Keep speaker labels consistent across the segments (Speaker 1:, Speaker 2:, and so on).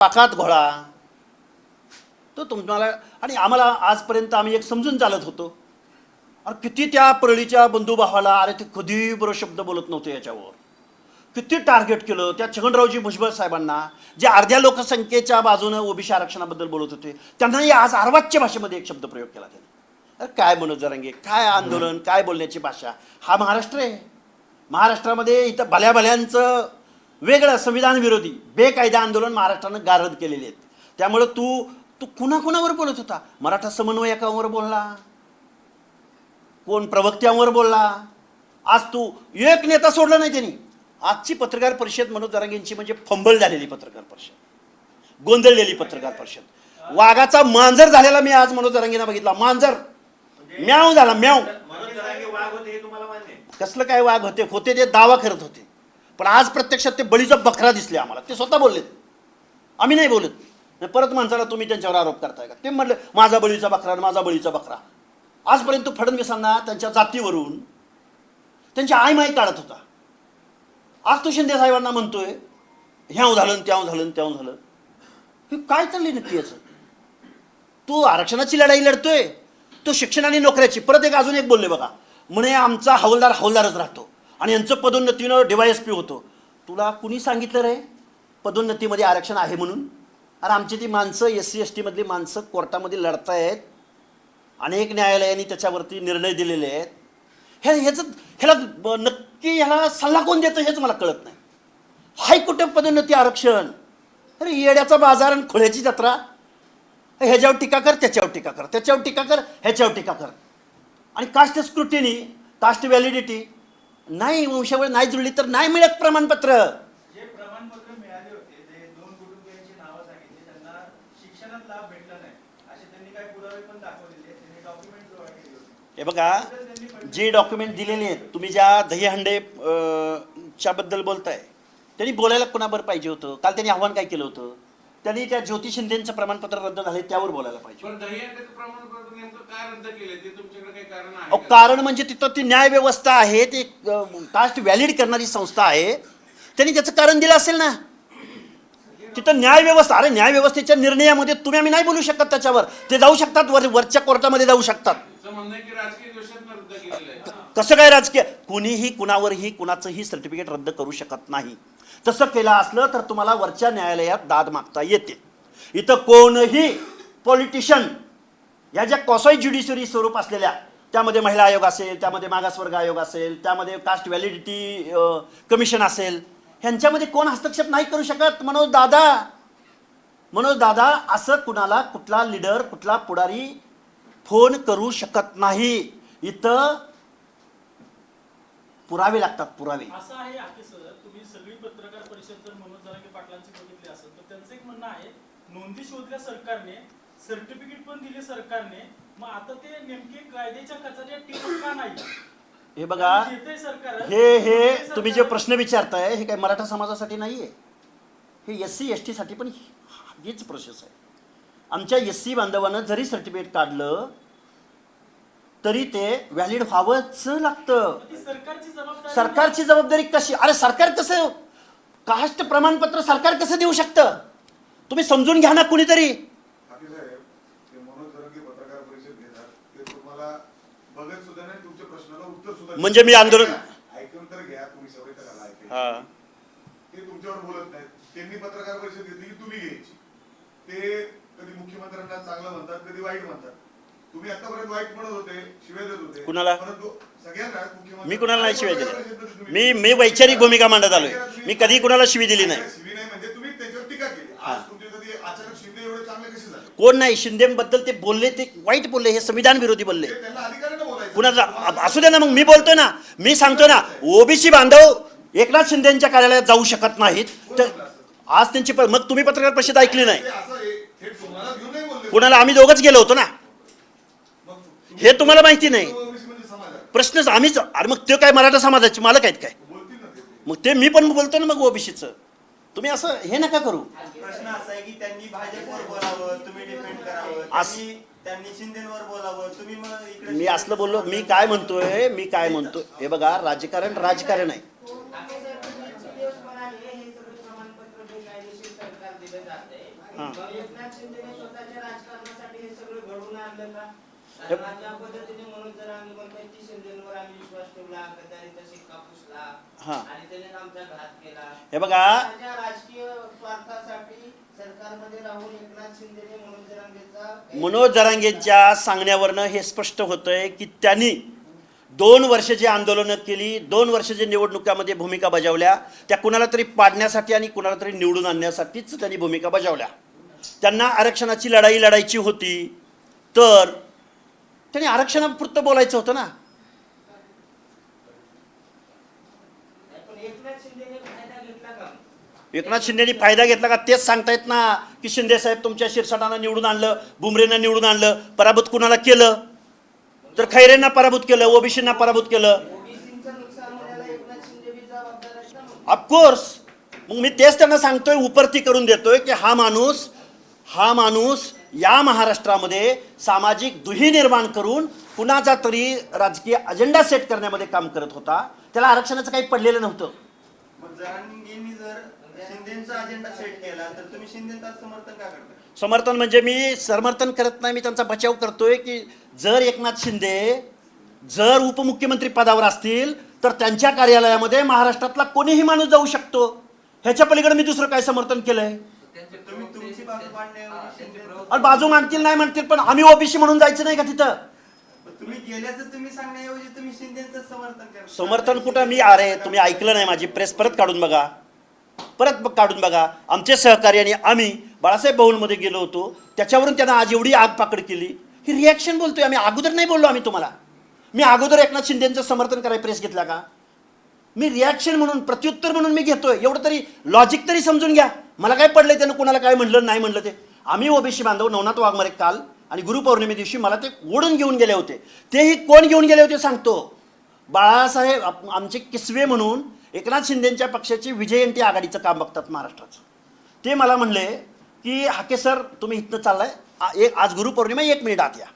Speaker 1: पाकात घोळा तो तुम्हाला आणि आम्हाला आजपर्यंत आम्ही एक समजून चालत होतो. अरे किती त्या परळीच्या बंधुभावाला अरे ते कधी बरं शब्द बोलत नव्हते याच्यावर, किती टार्गेट केलं त्या छगनरावजी भुजबळ साहेबांना, जे अर्ध्या लोकसंख्येच्या बाजूनं ओबीसी आरक्षणाबद्दल बोलत होते त्यांनाही आज अर्वाच्य भाषेमध्ये एक शब्द प्रयोग केला त्याने. अरे काय मनोज जरांगे, काय आंदोलन, काय बोलण्याची भाषा. हा महाराष्ट्र आहे. महाराष्ट्रामध्ये इथं भल्या भल्यांचं वेगळं संविधान विरोधी बेकायदा आंदोलन महाराष्ट्रानं गारद केलेले आहेत. त्यामुळे तू कुणाकुणावर बोलत होता? मराठा समन्वयकांवर बोलला, कोण प्रवक्त्यांवर बोलला. आज तू एक नेता सोडला नाही त्यांनी. आजची पत्रकार परिषद मनोज जरांगेंची म्हणजे फंबल झालेली पत्रकार परिषद, गोंधळलेली पत्रकार परिषद. वाघाचा मांजर झालेला मी आज मनोज जरांगेंना बघितला. मांजर म्याव झाला, म्याव. कसलं काय वाघ होते ते दावा करत होते, पण आज प्रत्यक्षात ते बळीचा बकरा दिसले आम्हाला. ते स्वतः बोललेत, आम्ही नाही बोलत. परत माणसाला तुम्ही त्यांच्यावर आरोप करताय का? ते म्हटलं माझा बळीचा बकरा, माझा बळीचा बकरा. आजपर्यंत फडणवीसांना त्यांच्या जातीवरून त्यांची आयमाई काढत होता. आज तो शिंदे साहेबांना म्हणतोय ह्याव झालं त्याव झालं त्याव झालं. हे काय चाललंय नक्की याचं? तो आरक्षणाची लढाई लढतोय, तो शिक्षण आणि नोकऱ्याची. परत एक अजून एक बोलले बघा, म्हणे आमचा हवालदार हवालदारच राहतो आणि यांचं पदोन्नतीनं DYSP होतो. तुला कुणी सांगितलं रे पदोन्नतीमध्ये आरक्षण आहे म्हणून? अरे आमची ती माणसं SC ST मधली माणसं कोर्टामध्ये लढतायत, अनेक न्यायालयांनी त्याच्यावरती निर्णय दिलेले आहेत. ह्याला नक्की ह्याला सल्ला कोण देतं हेच मला कळत नाही. हाय कुठे पदोन्नती आरक्षण? अरे येड्याचा बाजार आणि खुळ्याची जत्रा. ह्याच्यावर टीका कर, त्याच्यावर टीका कर, त्याच्यावर टीका कर, ह्याच्यावर टीका कर. आणि कास्ट स्क्रुटिनी, कास्ट व्हॅलिडिटी नाही, वंशावळ नाही जुळली तर नाही मिळत प्रमाणपत्र.
Speaker 2: जे प्रमाणपत्र मिळाले होते ते दोन कुटुंबियांची नावं सांगितली, त्यांना शिक्षणात लाभ भेटला नाही असे त्यांनी काही पुरावे पण दाखवलेले, त्यांनी डॉक्युमेंट गोळा केले होते.
Speaker 1: हे बघा, जे डॉक्युमेंट दिलेले आहेत, तुम्ही ज्या दहीहंडे च्या बद्दल बोलताय, त्यांनी बोलायला कोणाबरोबर पाहिजे होतं? काल त्यांनी आव्हान काय केलं होतं? त्यांनी त्या ज्योती शिंदेचं प्रमाणपत्र रद्द झाले त्यावर बोलायला पाहिजे. कारण म्हणजे तिथं ती न्याय व्यवस्था आहे, ती कास्ट व्हॅलिड करणारी संस्था आहे, त्यांनी त्याचं कारण दिलं असेल ना. तिथं न्याय व्यवस्था, अरे न्याय व्यवस्थेच्या निर्णयामध्ये तुम्ही आम्ही नाही बोलू शकत. त्याच्यावर ते जाऊ शकतात, वरच्या कोर्टामध्ये जाऊ शकतात. कसं काय राजकीय? कुणीही कुणावरही कुणाचंही सर्टिफिकेट रद्द करू शकत नाही. तसं केलं असलं तर तुम्हाला वरच्या न्यायालयात दाद मागता येते. इथं कोणही पॉलिटिशियन ह्या ज्या कॉसाई ज्युडिशरी स्वरूप असलेल्या, त्यामध्ये महिला आयोग असेल, त्यामध्ये मागासवर्ग आयोग असेल, त्यामध्ये कास्ट व्हॅलिडिटी कमिशन असेल, ह्यांच्यामध्ये कोण हस्तक्षेप नाही करू शकत. मनोज दादा असं कुणाला कुठला लीडर, कुठला पुढारी फोन करू शकत नाही. इथं पुरावे लागतात, पुरावे.
Speaker 3: असं आहे आके सर, तुम्ही सगळी पत्रकार परिषद जर मनोज जरांगे पाटलांची बघितली असेल तर त्यांचं एक म्हणणं आहे, नोंदी शोधल्या सरकारने, सर्टिफिकेट पण दिले सरकारने, मग आता ते नेमके कायद्याच्या कचाट्या टिकत का नाही?
Speaker 1: हे बघा, हे तुम्ही जे प्रश्न विचारताय हे काय मराठा समाजासाठी नाहीये, हे SC ST साठी पण हीच प्रोसेस आहे. आमच्या SC बांधवानं जरी सर्टिफिकेट काढलं तरी ते व्हॅलिड व्हावंच लागतं. सरकारची जबाबदारी कशी? अरे सरकार कसं कास्ट प्रमाणपत्र सरकार कसं देऊ शकतं? तुम्ही समजून घ्या ना कुणीतरी. म्हणजे मी आंदोलन
Speaker 4: ऐकून तर घ्या, तुम्ही सवय तर घाला. ते तुमच्यावर बोलत नाहीत. त्यांनी पत्रकार परिषद घेतली की तुम्ही घ्यायची. ते कधी मुख्यमंत्र्यांना चांगलं म्हणतात, कधी वाईट म्हणतात. तुम्ही आतापर्यंत वाईट म्हणत होते, शिवाय देत होते.
Speaker 1: कुणाला?
Speaker 4: परंतु सगळ्यांना मुख्यमंत्री, मी
Speaker 1: कुणाला नाही शिवाय दिली. मी वैचारिक भूमिका मांडत आलोय. मी कधी कुणाला शिवी दिली नाही.
Speaker 4: शिवी नाही म्हणजे तुम्ही त्याच्यावर टीका केली. आज तुमचे कधी अचानक शिंदे एवढे चांगले कसे झाले?
Speaker 1: कोण नाही, शिंदेबद्दल ते बोलले, ते वाईट बोलले, हे संविधान विरोधी बोलले.
Speaker 4: त्यांना अधिकार नाही बोलायचं.
Speaker 1: कुणाचा असू दे ना, मग मी बोलतोय ना, मी सांगतो ना, ओबीसी बांधव एकनाथ शिंदेच्या कार्यालयात जाऊ शकत नाहीत. तर आज त्यांची मग तुम्ही पत्रकार परिषद ऐकली नाही. कुणाला? आम्ही दोघंच गेलो होतो ना, हे तुम्हाला माहिती नाही. प्रश्नच आम्हीच. अरे मग ते काय मराठा समाजाचे मालक आहेत काय? मग ते मी पण बोलतो ना मग ओबीसीचं. तुम्ही असं हे नका करू.
Speaker 2: प्रश्न असा आहे की त्यांनी भाजपवर बोलावं, तुम्ही डिपेंड करावं, त्यांनी शिंदेवर बोलावं, तुम्ही मग इकडे.
Speaker 1: मी असलं बोललो? मी काय म्हणतोय, हे बघा, राजकारण आहे.
Speaker 5: एकनाथ शिंदेने स्वतःच्या राजकारणासाठी हे सगळं घडवून आणलं का? कारण ज्या पद्धतीने मनोज जरांगे म्हणतात की शिंदेवर आम्ही विश्वास ठेवला, गद्दारीचा शिक्का पुसला
Speaker 1: हा.
Speaker 5: आणि त्याने आमचा घात केला.
Speaker 1: हे बघा,
Speaker 5: त्याच्या राजकीय स्वार्थासाठी सरकारमध्ये राहून एकनाथ शिंदेने
Speaker 1: मनोज जरांगेंच्या सांगण्यावरनं हे स्पष्ट होतंय की त्यांनी 2 वर्ष जे आंदोलनं केली, 2 वर्ष जे निवडणुकामध्ये भूमिका बजावल्या, त्या कुणाला तरी पाडण्यासाठी आणि कुणाला तरी निवडून आणण्यासाठीच त्यांनी भूमिका बजावल्या. त्यांना आरक्षणाची लढाई लढायची होती तर त्यांनी आरक्षणापुरतं बोलायचं होतं ना.
Speaker 5: एकनाथ शिंदेने फायदा घेतला का?
Speaker 1: एकनाथ शिंदेनी फायदा घेतला का तेच सांगतायत ना की शिंदे साहेब तुमच्या शिरसाटानं निवडून आणलं, बुमरेनं निवडून आणलं, पराभूत कुणाला केलं तर खैरेंना पराभूत केलं, ओबीसींना पराभूत केलं.
Speaker 5: ओबीसींचं नुकसान होण्याला एकनाथ शिंदे बी जबाबदार आहेत ना मग?
Speaker 1: ऑफकोर्स. मग मी तेच त्यांना सांगतोय, उपरती करून देतोय की हा माणूस या महाराष्ट्रामध्ये सामाजिक दुही निर्माण करून कुणाचा तरी राजकीय अजेंडा सेट करण्यामध्ये काम करत होता. त्याला आरक्षणाचं काही पडलेलं नव्हतं.
Speaker 2: मग जरांगेंनी जर शिंदेचा अजेंडा सेट केला तर तुम्ही शिंदेचं समर्थन का करता?
Speaker 1: समर्थन म्हणजे मी समर्थन करत नाही, मी त्यांचा बचाव करतोय की जर एकनाथ शिंदे जर उपमुख्यमंत्री पदावर असतील तर त्यांच्या कार्यालयामध्ये महाराष्ट्रातला कोणीही माणूस जाऊ शकतो. ह्याच्या पलीकडे मी दुसरं काय समर्थन केलंय?
Speaker 2: तुम्ही तुमची बाजू मांडण्याऐवजी शिंदे
Speaker 1: आणि बाजू मानतील नाही म्हणतील, पण आम्ही ओबीसी म्हणून जायचं नाही का तिथं?
Speaker 2: तुम्ही गेल्याचं तुम्ही सांगण्याऐवजी तुम्ही शिंदेचं समर्थन करा.
Speaker 1: समर्थन कुठं? मी अरे तुम्ही ऐकलं नाही माझी प्रेस, परत काढून बघा. आमचे सहकारी आणि आम्ही बाळासाहेब बाहुलमध्ये गेलो होतो, त्याच्यावरून त्यांना आज एवढी आग पाकड केली. ही रिॲक्शन बोलतोय आम्ही, अगोदर नाही बोललो आम्ही तुम्हाला. मी अगोदर एकनाथ शिंदेचं समर्थन करायला प्रेस घेतला का? मी रिॲक्शन म्हणून, प्रत्युत्तर म्हणून मी घेतोय. एवढं तरी लॉजिक तरी समजून घ्या. मला काय पडलंय त्यानं कुणाला काय म्हणलं नाही म्हणलं ते. आम्ही ओबीसी बांधव नवनाथ वाघमारे काल आणि गुरुपौर्णिमे दिवशी मला ते ओढून घेऊन गेले होते. तेही कोण घेऊन गेले होते सांगतो. बाळासाहेब आमचे किसवे म्हणून एकनाथ शिंदेच्या पक्षाची विजयंती आघाडीचं काम बघतात महाराष्ट्राचं. ते मला म्हणले की हाके सर तुम्ही इथनं चाललाय, आज गुरुपौर्णिमा 1 मिनिट आत या.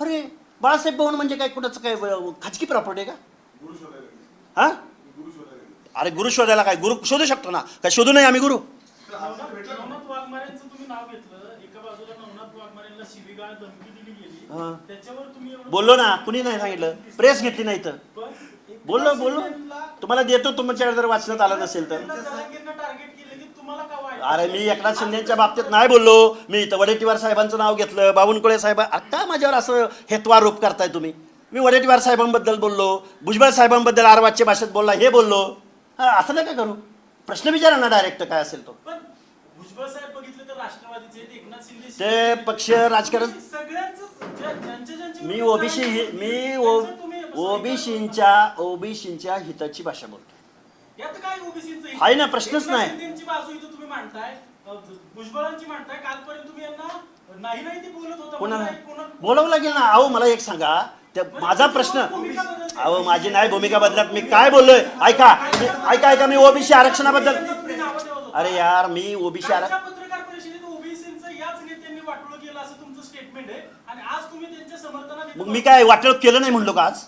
Speaker 1: अरे बाळासाहेब भवन म्हणजे काय, कुणाचं काय खाजगी प्रॉपर्टी आहे का?
Speaker 4: गुरु शोधायला गेले.
Speaker 1: हा,
Speaker 4: गुरु शोधायला गेले.
Speaker 1: अरे गुरु शोधायला काय, गुरु शोधू शकतो ना, काय शोधू नाही आम्ही गुरु?
Speaker 4: तर असं भेटलं का?
Speaker 3: नवनाथ वाघमारेंचं तुम्ही नाव घेतलं, एका बाजूला नवनाथ वाघमारेंना शिवीगाळ धमकी दिली गेली,
Speaker 1: हा.
Speaker 3: त्याच्यावर तुम्ही एवढं
Speaker 1: बोललो ना, कुणी नाही सांगितलं, प्रेस घेतली नाही तर
Speaker 3: पण एकनाथ
Speaker 1: बोललो
Speaker 3: शिंदेला-
Speaker 1: तुम्हाला देतो, तुमच्याकडे जर वाचनात आलं नसेल तर.
Speaker 3: एकनाथ जरांगेंना टार्गेट केलं की तुम्हाला का वाईट?
Speaker 1: अरे मी एकनाथ शिंदेच्या बाबतीत नाही बोललो, मी इथं वडेट्टीवार साहेबांचं नाव घेतलं, बावनकुळे साहेब. आता माझ्यावर असं हेत्वारोप करताय तुम्ही. मी वडेट्टीवार साहेबांबद्दल बोललो, भुजबळ साहेबांबद्दल आरवाच्य भाषेत बोलला हे बोललो. असं नका करू, प्रश्न विचारा ना डायरेक्ट काय असेल तो.
Speaker 3: पण भुजबळ साहेब बघितलं तर राष्ट्रवादीचे आहेत, एकनाथ शिंदे
Speaker 1: ते पक्ष राजकारण
Speaker 3: सगळ्यांचं
Speaker 1: मी ओबीसींच्या हिताची भाषा बोलतो.
Speaker 3: यात काय ओबीसींचं हित?
Speaker 1: आहे ना, प्रश्नच नाही.
Speaker 3: एकनाथ शिंदेंची बाजू इथं तुम्ही मांडताय, भुजबळांची मांडताय. कालपर्यंत तुम्ही यांना नाही ते बोलत होता.
Speaker 1: कोणाला
Speaker 3: पुन्हा-
Speaker 1: बोलावं लागेल ना. अहो मला एक सांगा, माझा प्रश्न, अहो माझी नाही भूमिका बदलत. मी काय बोललोय ऐका मी ओबीसी आरक्षणाबद्दल.
Speaker 3: तुम्ही नावं ठेवत होता.
Speaker 1: अरे यार मी ओबीसी
Speaker 3: कालच्या पत्रकार परिषदेत ओबीसींचं याच नेत्यांनी वाटोळं केलं असं तुमचं स्टेटमेंट आहे आणि आज तुम्ही त्यांच्या समर्थनात येतो.
Speaker 1: मग मी काय वाटलं केलं नाही म्हणलो का आज?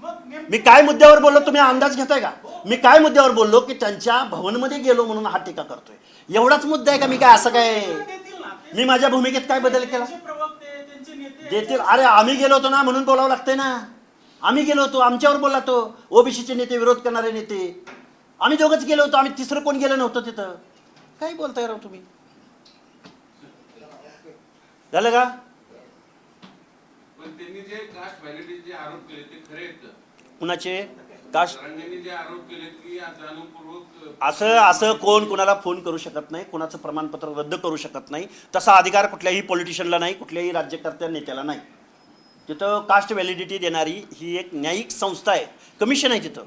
Speaker 3: मग नेमकं-
Speaker 1: मी काय मुद्द्यावर बोललो तुम्ही अंदाज घेताय का? मी काय मुद्द्यावर बोललो की त्यांच्या भवनमध्ये गेलो म्हणून हा टीका करतोय, एवढाच मुद्दा आहे का? मी काय असं काय,
Speaker 3: देतील ना. ते-
Speaker 1: मी माझ्या भूमिकेत काय बदल केला?
Speaker 3: त्यांचे प्रवक्ते, त्यांचे नेते
Speaker 1: देतील. अरे आम्ही गेलो होतो ना म्हणून बोलावं लागतंय ना. आम्ही गेलो होतो, आमच्यावर बोलला तो ओबीसीचे नेते, विरोध करणारे नेते. आम्ही दोघंच गेलो होतो, आम्ही तिसरं कोण गेलं नव्हतं तिथं. काय बोलताय राव तुम्ही? झालं का?
Speaker 6: पण त्यांनी जे कास्ट व्हॅलिडीचे आरोप केले ते खरे आहेत का?
Speaker 1: कुणाचे कास्ट?
Speaker 6: जरांगेंनी जे आरोप केले की जाणूनपूर्वक
Speaker 1: असं कोण कुणाला फोन करू शकत नाही, कुणाचं प्रमाणपत्र रद्द करू शकत नाही. तसा अधिकार कुठल्याही पॉलिटिशियनला नाही, कुठल्याही राज्यकर्त्या नेत्याला नाही. तिथं कास्ट व्हॅलिडिटी देणारी ही एक न्यायिक संस्था आहे, कमिशन आहे. तिथं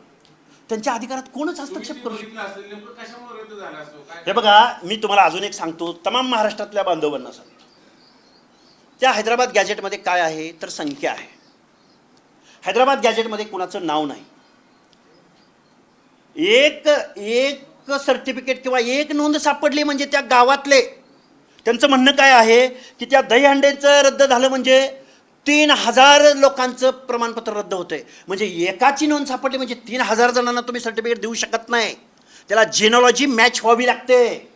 Speaker 1: त्यांच्या अधिकारात कोणच हस्तक्षेप करू शकत.
Speaker 6: बघितलं असेल नेमकं कशामुळे रद्द झाला असतो काय?
Speaker 1: हे बघा, मी तुम्हाला अजून एक सांगतो, तमाम महाराष्ट्रातल्या बांधवांना सांगतो. त्या हैदराबाद गॅजेटमध्ये काय आहे तर संख्या आहे. हैदराबाद गॅजेटमध्ये कुणाचं नाव नाही. एक सर्टिफिकेट किंवा एक नोंद सापडली म्हणजे त्या गावातले, त्यांचं म्हणणं काय आहे की त्या दहीहंडेचं रद्द झालं म्हणजे 3000 लोकांचं प्रमाणपत्र रद्द होतंय. म्हणजे एकाची नोंद सापडली म्हणजे 3000 जणांना तुम्ही सर्टिफिकेट देऊ शकत नाही. त्याला जेनॉलॉजी मॅच व्हावी लागते.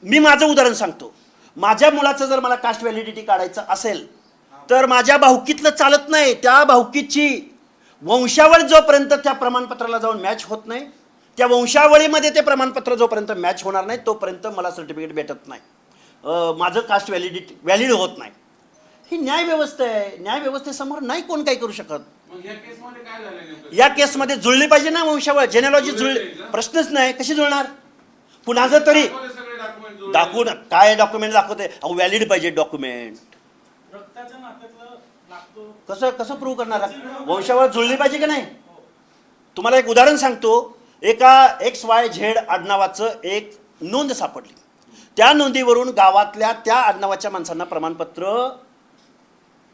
Speaker 1: मी माझं उदाहरण सांगतो. माझ्या मुलाचं जर मला कास्ट व्हॅलिडिटी काढायचं असेल तर माझ्या भाऊकीतलं चालत नाही. त्या भाऊकीची वंशावळ जोपर्यंत त्या प्रमाणपत्राला जाऊन मॅच होत नाही, त्या वंशावळीमध्ये ते प्रमाणपत्र जोपर्यंत मॅच होणार नाही तोपर्यंत मला सर्टिफिकेट भेटत नाही. माझं कास्ट व्हॅलिड होत नाही. ही न्यायव्यवस्था आहे. न्यायव्यवस्थेसमोर नाही कोण काही करू शकत.
Speaker 6: मग या केसमध्ये काय झालं नेमकं?
Speaker 1: या केसमध्ये जुळली पाहिजे ना वंशावळ. जेनेलॉजी जुळली, प्रश्नच नाही. कशी जुळणार? पुन्हा जर तरी
Speaker 6: दाखवले सगळे डॉक्युमेंट
Speaker 1: दाखवून काय डॉक्युमेंट दाखवते? अहो व्हॅलिड पाहिजे डॉक्युमेंट.
Speaker 3: रक्ताच्या नात्यातलं लागतो.
Speaker 1: कसं प्रूव्ह करणार? वंशावळ जुळली पाहिजे की नाही? तुम्हाला एक उदाहरण सांगतो. एका XYZ आडनावाचं एक नोंद सापडली. त्या नोंदीवरून गावातल्या त्या आडनावाच्या माणसांना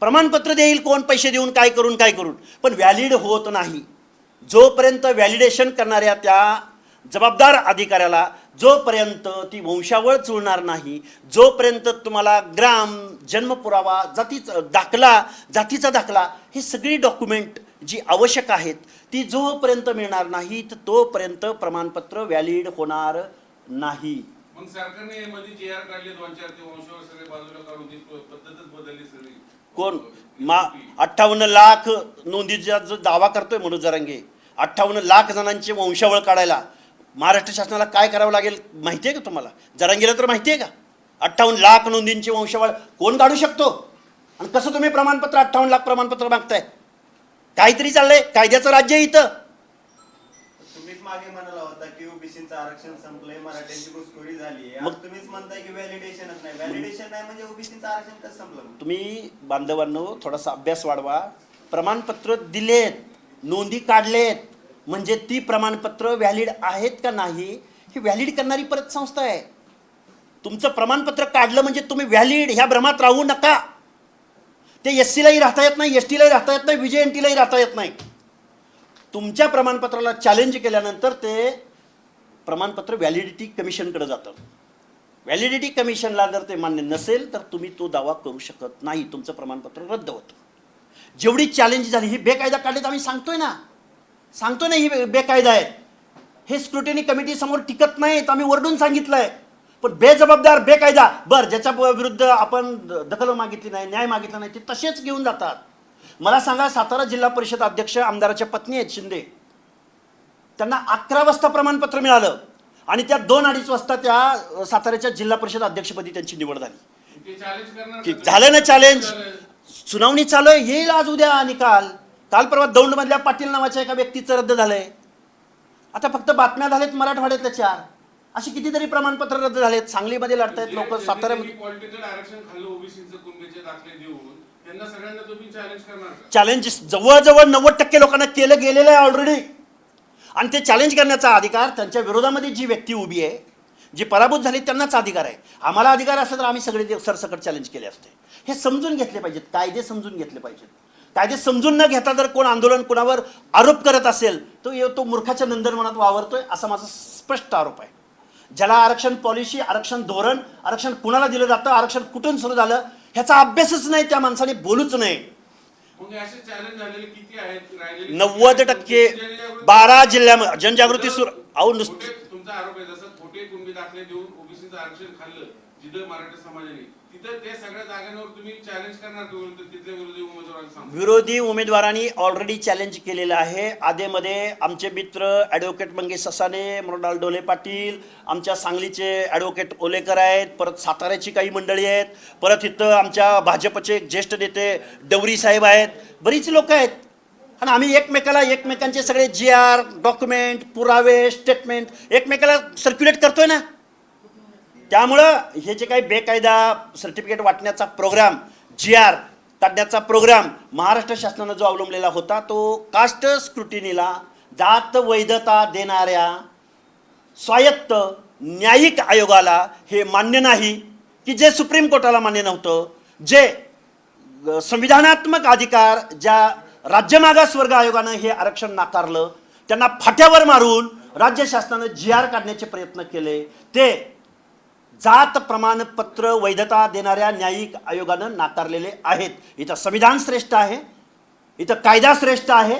Speaker 1: प्रमाणपत्र देईल कोण, पैसे देऊन काय करून, पण व्हॅलिड होत नाही. जोपर्यंत व्हॅलिडेशन करणाऱ्या त्या जबाबदार अधिकाऱ्याला जोपर्यंत ती वंशावळ जुळणार नाही, जोपर्यंत तुम्हाला ग्राम, जन्मपुरावा, जातीचा दाखला ही सगळी डॉक्युमेंट जी आवश्यक आहेत ती जोपर्यंत मिळणार नाहीत तोपर्यंत प्रमाणपत्र व्हॅलिड होणार नाही.
Speaker 6: मग सरकारने मध्ये JR काढले 2-4 ते वंशावळ सगळे बाजूला काढून ती पद्धतच बदलली सगळी.
Speaker 1: कोण 58 लाख नोंदीचा जो दावा करतोय मनोज जरांगे, 58 लाख जणांची वंशावळ काढायला महाराष्ट्र शासनाला काय करावं लागेल माहिती आहे का तुम्हाला? जरांगेला तर माहिती आहे का? 58 लाख नोंदींची वंशावळ कोण काढू शकतो? आणि कसं तुम्ही प्रमाणपत्र 58 लाख प्रमाणपत्र मागताय? काहीतरी चाललंय. कायद्याचं राज्य इथं.
Speaker 2: तुम्हीच मागे म्हणाला होता की ओबीसीचं आरक्षण संपलंय, मराठ्यांची घुसखोरी झाली.
Speaker 1: मग
Speaker 2: तुम्हीच म्हणताय की व्हॅलिडेशनच नाही. व्हॅलिडेशन नाही म्हणजे ओबीसीचं आरक्षण कसं संपलं?
Speaker 1: तुम्ही बांधवांनो थोडासा अभ्यास वाढवा. प्रमाणपत्र दिलेत, नोंदी काढलेत, म्हणजे ती प्रमाणपत्र व्हॅलिड आहेत का नाही हे व्हॅलिड करणारी परत संस्था आहे. तुमचं प्रमाणपत्र काढलं म्हणजे तुम्ही व्हॅलिड ह्या भ्रमात राहू नका. ते SCलाही राहता येत नाही, STलाही राहता येत नाही, VJNTलाही राहता येत नाही. तुमच्या प्रमाणपत्राला चॅलेंज केल्यानंतर ते प्रमाणपत्र व्हॅलिडिटी कमिशनकडे जातं. व्हॅलिडिटी कमिशनला जर ते मान्य नसेल तर तुम्ही तो दावा करू शकत नाही. तुमचं प्रमाणपत्र रद्द होतं. जेवढी चॅलेंज झाली ही बेकायदा काढलीत आम्ही सांगतोय ना ही बेकायदा आहेत. हे स्क्रुटिनी कमिटी समोर टिकत नाहीत. आम्ही वरडून सांगितलंय. पण बेजबाबदार बेकायदा ज्याच्या विरुद्ध आपण दखल मागितली नाही, न्याय मागितला नाही, ते तसेच घेऊन जातात. मला सांगा, सातारा जिल्हा परिषद अध्यक्ष आमदाराच्या पत्नी आहेत शिंदे, त्यांना 11 वाजता प्रमाणपत्र मिळालं आणि त्या 2-2:30 वाजता त्या साताऱ्याच्या जिल्हा परिषद अध्यक्षपदी त्यांची निवड झाली.
Speaker 6: ते चॅलेंज करणार
Speaker 1: की झालं ना चॅलेंज. सुनावणी चालू आहे, येईल आज उद्या निकाल. काल परवा दौंडमधल्या पाटील नावाच्या एका व्यक्तीचं रद्द झालंय. आता फक्त बातम्या झालेत मराठवाड्यातल्या 4. अशी कितीतरी प्रमाणपत्र रद्द झालेत. सांगलीमध्ये लढतायत लोक, साताऱ्यामध्ये.
Speaker 6: पॉलिटिकल आरक्षण खाल्लं ओबीसीचं कुणबीचे दाखले देऊन त्यांना सगळ्यांना तुम्ही चॅलेंज करणार का?
Speaker 1: चॅलेंज जवळजवळ 90% लोकांना केलं गेलेलं आहे ऑलरेडी. आणि ते चॅलेंज करण्याचा अधिकार त्यांच्या विरोधामध्ये जी व्यक्ती उभी आहे, जी पराभूत झाली, त्यांनाच अधिकार आहे. आम्हाला अधिकार असला तर आम्ही सगळे सरसकट चॅलेंज केले असते. हे समजून घेतले पाहिजेत, कायदे समजून घेतले पाहिजेत. कायदे समजून न घेता जर कोण आंदोलन कोणावर आरोप करत असेल तो मूर्खाच्या नंदनवनात वावरतोय असा माझा स्पष्ट आरोप आहे. ज्याला आरक्षण पॉलिसी, आरक्षण धोरण, आरक्षण कुणाला दिलं जातं, आरक्षण कुठून सुरू झालं ह्याचा अभ्यासच नाही, त्या माणसाने बोलूच नाही.
Speaker 6: मग असे चॅलेंज झालेले किती आहेत? राहिलेले
Speaker 1: 90% 12 जिल्ह्यामध्ये जनजागृती सुरू. अहो नुसतं
Speaker 6: तुमचा आरोप आहे जसं खोटे कुणबी दाखले देऊन ओबीसीचं आरक्षण खाल्लं जिथं मराठा समाजाने, तिथं ते सगळ्या जागांवर तुम्ही चॅलेंज करणार का? तिथल्या विरोधी उमेदवारांना सांगू. विरोधी
Speaker 1: उमेदवारांनी ऑलरेडी चॅलेंज केलेलं आहे. आधेमध्ये आमचे मित्र ॲडव्होकेट मंगेश ससाने, मृणाल डोले पाटील, आमच्या सांगलीचे ॲडव्होकेट ओलेकर आहेत, परत साताऱ्याची काही मंडळी आहेत, परत इथं आमच्या भाजपचे ज्येष्ठ नेते डवरी साहेब आहेत, बरीच लोक आहेत. आणि आम्ही एकमेकांचे सगळे GR, डॉक्युमेंट, पुरावे, स्टेटमेंट एकमेकाला सर्क्युलेट करतोय ना. त्यामुळं हे जे काही बेकायदा सर्टिफिकेट वाटण्याचा प्रोग्राम, GR काढण्याचा प्रोग्राम महाराष्ट्र शासनानं जो अवलंबलेला होता तो कास्ट स्क्रुटिनीला, जात वैधता देणाऱ्या स्वायत्त न्यायिक आयोगाला हे मान्य नाही, की जे सुप्रीम कोर्टाला मान्य नव्हतं, जे संविधानात्मक अधिकार ज्या राज्य मागासवर्ग आयोगानं हे आरक्षण नाकारलं, त्यांना फाट्यावर मारून राज्य शासनानं GR काढण्याचे प्रयत्न केले, ते जात प्रमाणपत्र वैधता देणाऱ्या न्यायिक आयोगानं नाकारलेले आहेत. इथं संविधान श्रेष्ठ आहे, इथं कायदा श्रेष्ठ आहे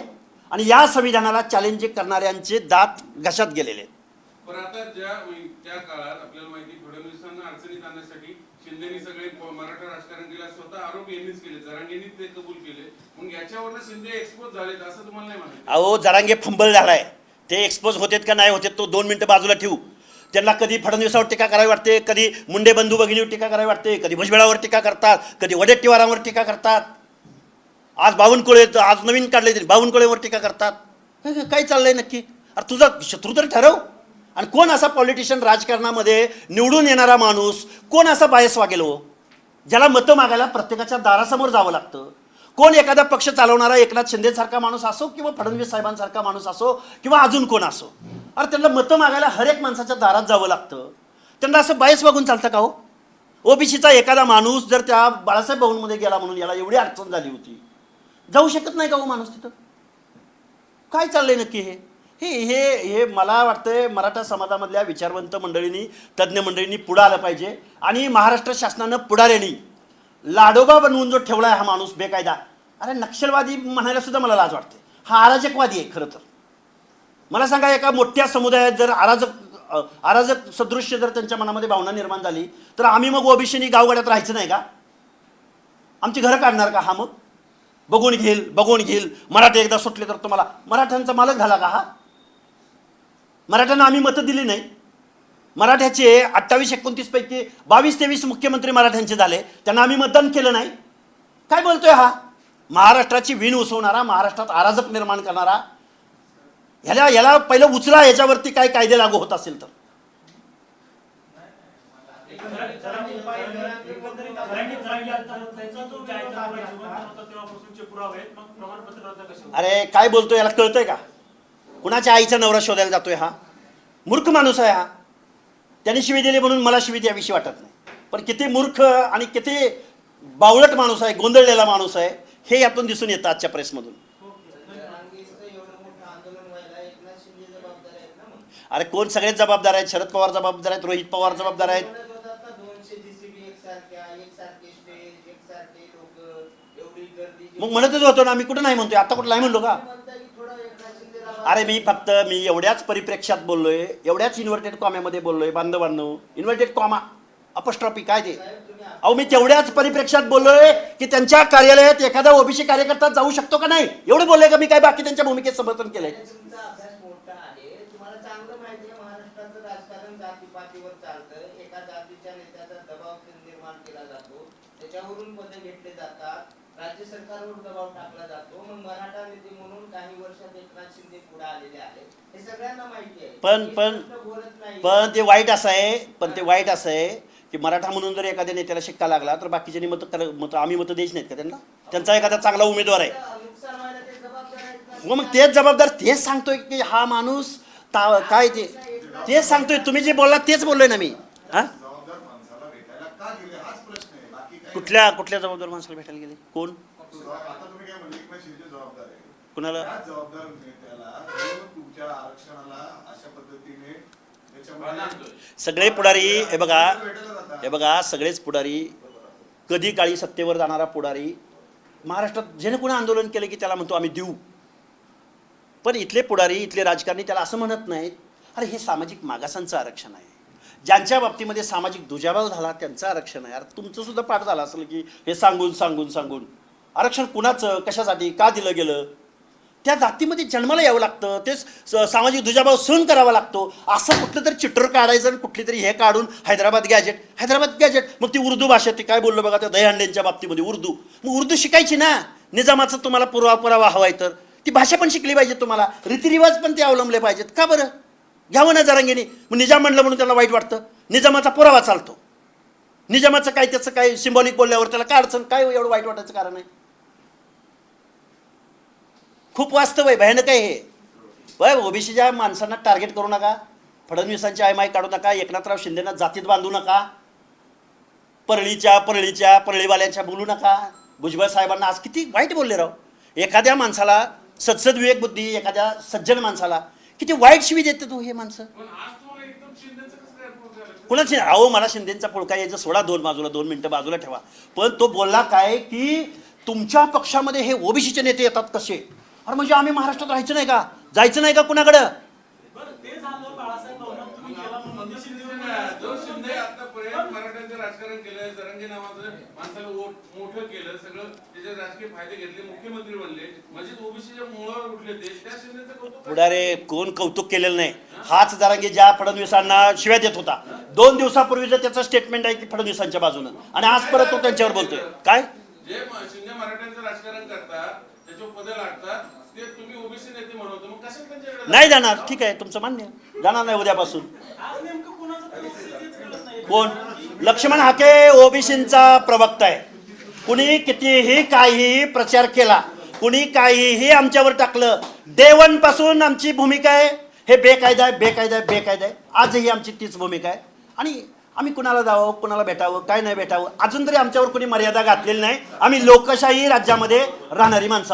Speaker 1: आणि या संविधानाला चॅलेंज करणाऱ्यांचे दात घशात गेलेले आहेत.
Speaker 6: पण आता त्या काळात आपल्याला माहिती फडणवीसांना शिंदेनी सगळे मराठा राजकारण केलं, स्वतः आरोप यांनीच केले, जरांगेंनी ते कबूल केले. मग याच्यावर शिंदे एक्सपोज झालेत असं तुम्हाला नाही म्हणायचं?
Speaker 1: अहो जरांगे फंबल झालाय, ते एक्सपोज होतेत का नाही होते तो 2 मिनिटं बाजूला ठेवू. त्यांना कधी फडणवीसावर टीका करावी वाटते, कधी मुंडे बंधू भगिनीवर टीका करावी वाटते, कधी भुजबळावर टीका करतात, कधी वडेट्टीवारांवर टीका करतात. आज बावनकुळे, आज नवीन काढले तरी बावनकुळेवर टीका करतात. काय चाललंय नक्की? अरे तुझा शत्रू तर ठरव. आणि कोण असा पॉलिटिशियन राजकारणामध्ये निवडून येणारा माणूस कोण असा बायस वागेल हो, ज्याला मतं मागायला प्रत्येकाच्या दारासमोर जावं लागतं? कोण एखादा पक्ष चालवणारा एकनाथ शिंदेसारखा माणूस असो किंवा फडणवीस साहेबांसारखा माणूस असो किंवा अजून कोण असो, अरे त्यांना मतं मागायला हर एक माणसाच्या दारात जावं लागतं. त्यांना असं बायस वागून चालतं का हो? ओबीसीचा एखादा माणूस जर त्या बाळासाहेब भवनमध्ये गेला म्हणून याला एवढी अडचण झाली होती, जाऊ शकत नाही का हो माणूस तिथं? काय चाललंय नक्की हे? हे हे हे मला वाटतंय मराठा समाजामधल्या विचारवंत मंडळींनी, तज्ज्ञ मंडळींनी पुढं आलं पाहिजे. आणि महाराष्ट्र शासनानं पुढाऱ्यांनी लाडोबा बनवून जो ठेवला आहे हा माणूस बेकायदा, अरे नक्षलवादी म्हणायला सुद्धा मला लाज वाटते. हा अराजकवादी आहे खरं तर. मला सांगा, एका मोठ्या समुदायात जर अराजक सदृश्य जर त्यांच्या मनामध्ये भावना निर्माण झाली तर आम्ही मग ओबीसीनी गावगाड्यात राहायचं नाही का? आमची घरं काढणार का हा? मग बघून घेईल मराठे एकदा सुटले तर तुम्हाला मराठ्यांचा मालक झाला का हा? मराठ्यांना आम्ही मतं दिली नाही. मराठ्याचे 28-29 पैकी 22-23 मुख्यमंत्री मराठ्यांचे झाले, त्यांना आम्ही मतदान केलं नाही. काय बोलतोय हा? महाराष्ट्राची वीण उसवणारा, महाराष्ट्रात अराजक निर्माण करणारा. याला पहिलं उचला, याच्यावरती काय कायदे लागू होत असेल तर. अरे काय बोलतोय, याला कळतंय का? कुणाच्या आईचा नवरा शोधायला जातोय हा? मूर्ख माणूस आहे हा. त्याने शिवी दिली म्हणून मला शिवी द्यावीशी वाटत नाही. पण किती मूर्ख आणि किती बावळट माणूस आहे, गोंधळलेला माणूस आहे, हे यातून दिसून येतं आजच्या प्रेसमधून. अरे कोण? सगळेच जबाबदार आहेत. शरद पवार जबाबदार आहेत, रोहित पवार जबाबदार आहेत. मग म्हणतच होतो ना, मी कुठं नाही म्हणतोय, आता कुठं नाही म्हणलो का? अरे मी एवढ्याच परिप्रेक्ष्यात बोललोय, एवढ्याच इन्व्हर्टेड कॉम्यामध्ये बोललोय. बांधवांनो, इन्व्हर्टेड कॉमा अपस्ट्रॉफी काय ते? अहो मी तेवढ्याच परिप्रेक्ष्यात बोललोय की त्यांच्या कार्यालयात एखादा ओबीसी कार्यकर्ता जाऊ शकतो का नाही, एवढं बोललोय का मी? काय बाकी त्यांच्या भूमिकेत समर्थन केलंय?
Speaker 5: एका जातीच्या नेत्याचा दबाव निर्माण केला जातो, त्याच्यावरून पदे घेतले जातात, राज्य सरकारवर दबाव टाकला जातो. मग मराठा नेते म्हणून काही वर्षात एकनाथ शिंदे पुढे आलेले आहेत, हे सगळ्यांना माहिती आहे.
Speaker 1: पण ते वाईट असं आहे की मराठा म्हणून जर एखाद्या नेत्याला शिक्का लागला तर बाकीच्यांनी मत आम्ही मतं द्यायची नाहीत का त्यांना? त्यांचा एखादा चांगला उमेदवार आहे, मग तेच जबाबदार. तेच सांगतोय की हा माणूस काय तेच सांगतोय. तुम्ही जे बोलला तेच बोललोय ना मी. हा,
Speaker 4: जबाबदार माणसाला भेटायला का गेले हाच प्रश्न आहे, बाकी काय?
Speaker 1: कुठल्या जबाबदार माणसाला भेटायला गेले? कोण?
Speaker 4: आता तुम्ही काय म्हणले, एकनाथ शिंदे जबाबदार आहे.
Speaker 1: कुणाला?
Speaker 4: त्याच जबाबदार नेत्याला जो तुमच्या आरक्षणाला अशा पद्धतीने त्याच्यामध्ये
Speaker 1: सगळे पुढारी हे बघा सगळेच पुढारी, कधी काळी सत्तेवर जाणारा पुढारी महाराष्ट्रात जेणे कोणी आंदोलन केलं की त्याला म्हणतो आम्ही देऊ. पण इथले पुढारी, इथले राजकारणी त्याला असं म्हणत नाहीत, अरे हे सामाजिक मागासांचं आरक्षण आहे, ज्यांच्या बाबतीमध्ये सामाजिक दुजाभाव झाला त्यांचं आरक्षण आहे. अरे तुमचं सुद्धा पाठ झाला असेल की हे सांगून आरक्षण कुणाचं, कशासाठी, का दिलं गेलं? त्या जातीमध्ये जन्माला यावं लागतं, तेच सामाजिक दुजाभाव सहन करावा लागतो. असं कुठलं तरी चिटर काढायचं आणि कुठली तरी हे काढून हैदराबाद गॅजेट. मग ती उर्दू भाषा, ती काय बोललो बघा त्या दहीहंड्यांच्या बाबतीमध्ये उर्दू. मग उर्दू शिकायची ना, निजामाचं तुम्हाला पुरावा हवाय तर ती भाषा पण शिकली पाहिजे, तुम्हाला रीतिरिवाज पण ते अवलंबले पाहिजेत. का बरं? घ्यावं ना जरांगेने. मग निजाम म्हणलं म्हणून त्याला वाईट वाटतं? निजामाचा पुरावा चालतो, निजामाचं काय त्याचं काय सिंबॉलिक बोलल्यावर त्याला काय अडचण, काय एवढं वाईट वाटायचं कारण आहे? खूप वास्तव आहे, भयानक आहे हे. ओबीसीच्या माणसांना टार्गेट करू नका, फडणवीसांची आयमाय काढू नका, एकनाथराव शिंदेना जातीत बांधू नका, परळीवाल्यांच्या बोलू नका. भुजबळ साहेबांना आज किती वाईट बोलले राव. एखाद्या माणसाला सद्सद विवेक बुद्धी, एखाद्या सज्जन माणसाला किती वाईट शिवी देते तू हे माणसं. कुणाची? अहो मला शिंदेचा पुळका यायचं सोडा, 2 मिनिटं बाजूला ठेवा. पण तो बोलला काय की तुमच्या पक्षामध्ये हे ओबीसीचे नेते येतात कसे? अरे म्हणजे आम्ही महाराष्ट्रात राहायचं नाही का, जायचं नाही का कुणाकडं?
Speaker 6: जो शिंदे आतापर्यंत मराठ्यांचं राजकारण केलं, जरांगे नावाचं माणसाला मोठं केलं, सगळं त्याचे राजकीय फायदे घेतले, मुख्यमंत्री बनले, म्हणजे ओबीसीच्या मुळावर उठले ते, त्या शिंदेचं कौतुक करा.
Speaker 1: पुढारे कोण कौतुक केलेलं नाही. हाच जरांगे ज्या फडणवीसांना शिव्या देत होता 2 दिवसापूर्वीचं त्याचं स्टेटमेंट आहे की फडणवीसांच्या बाजूनं, आणि आज परत तो त्यांच्यावर बोलतोय. काय
Speaker 6: जे शिंदे मराठ्यांचं राजकारण करतात, त्याच्यावर पदं लागतात, ते तुम्ही ओबीसी नेते म्हणवतो, मग कशाला त्यांच्याकडे
Speaker 1: नाही जाणार? ठीक आहे, तुमचं मान्य, जाणार नाही उद्यापासून.
Speaker 3: आज नेमकं कोणाचं प्रवक्ते तेच कळत नाही.
Speaker 1: कोण? लक्ष्मण हाके ओबीसींचा प्रवक्ता आहे. कुणी कितीही काहीही प्रचार केला, कुणी काहीही आमच्यावर टाकलं, day 1 पासून आमची भूमिका आहे हे बेकायदा आहे, बेकायदा आहे, बेकायदा आहे. आजही आमची तीच भूमिका आहे. आणि आम्ही कुणाला जावं, कुणाला भेटावं, काय नाही भेटावं, अजून तरी आमच्यावर कोणी मर्यादा घातलेली नाही. आम्ही लोकशाही राज्यामध्ये राहणारी माणसं आहोत.